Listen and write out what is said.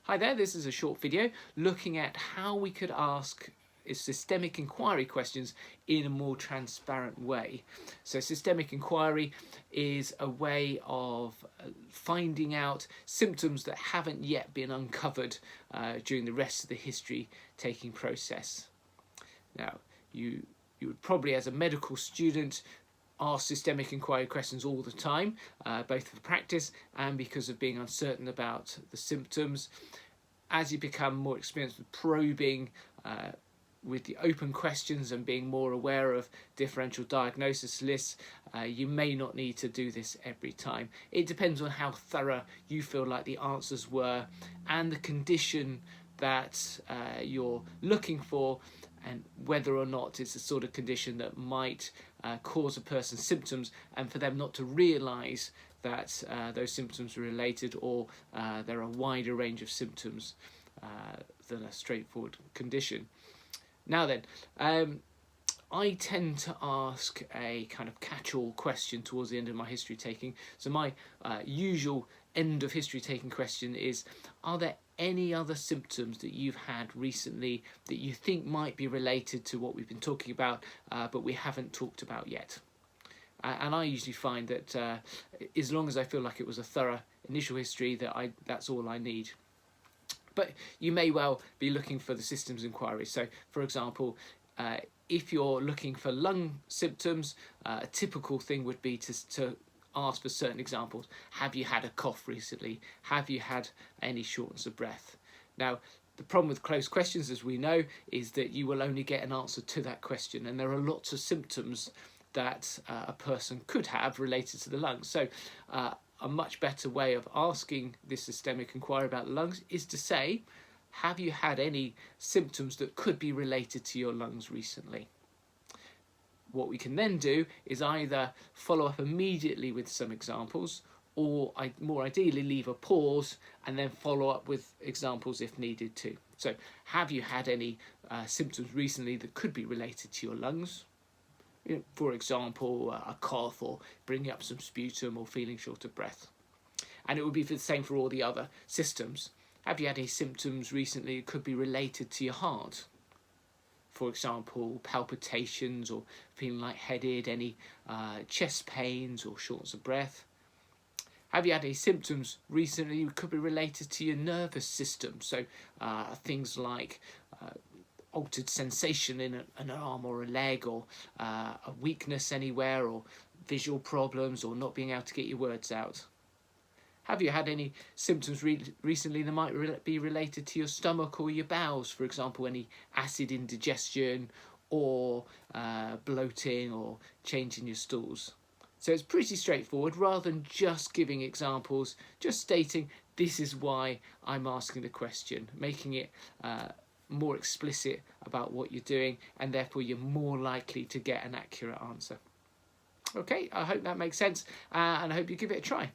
Hi there, this is a short video looking at how we could ask systemic inquiry questions in a more transparent way. So systemic inquiry is a way of finding out symptoms that haven't yet been uncovered during the rest of the history taking process. Now, you would probably, as a medical student, ask systemic inquiry questions all the time, both for practice and because of being uncertain about the symptoms. As you become more experienced with probing with the open questions and being more aware of differential diagnosis lists, you may not need to do this every time. It depends on how thorough you feel like the answers were and the condition that you're looking for, and whether or not it's the sort of condition that might cause a person's symptoms and for them not to realise that those symptoms are related, or there are a wider range of symptoms than a straightforward condition. Now then, I tend to ask a kind of catch-all question towards the end of my history taking. So my usual end of history taking question is, are there any other symptoms that you've had recently that you think might be related to what we've been talking about, but we haven't talked about yet? And I usually find that as long as I feel like it was a thorough initial history, that's all I need. But you may well be looking for the systems inquiry. So, for example, if you're looking for lung symptoms, a typical thing would be to ask for certain examples. Have you had a cough recently? Have you had any shortness of breath? Now, the problem with closed questions, as we know, is that you will only get an answer to that question, and there are lots of symptoms that a person could have related to the lungs. So a much better way of asking this systemic inquiry about the lungs is to say, have you had any symptoms that could be related to your lungs recently? What we can then do is either follow up immediately with some examples, or more ideally leave a pause and then follow up with examples if needed too. So, have you had any symptoms recently that could be related to your lungs? For example, a cough, or bringing up some sputum, or feeling short of breath. And it would be the same for all the other systems. Have you had any symptoms recently that could be related to your heart? For example, palpitations, or feeling lightheaded, any chest pains or shortness of breath. Have you had any symptoms recently that could be related to your nervous system? So things like altered sensation in an arm or a leg, or a weakness anywhere, or visual problems, or not being able to get your words out. Have you had any symptoms recently that might be related to your stomach or your bowels? For example, any acid indigestion, or bloating, or change in your stools. So it's pretty straightforward. Rather than just giving examples, just stating this is why I'm asking the question, making it more explicit about what you're doing, and therefore you're more likely to get an accurate answer. Okay, I hope that makes sense, and I hope you give it a try.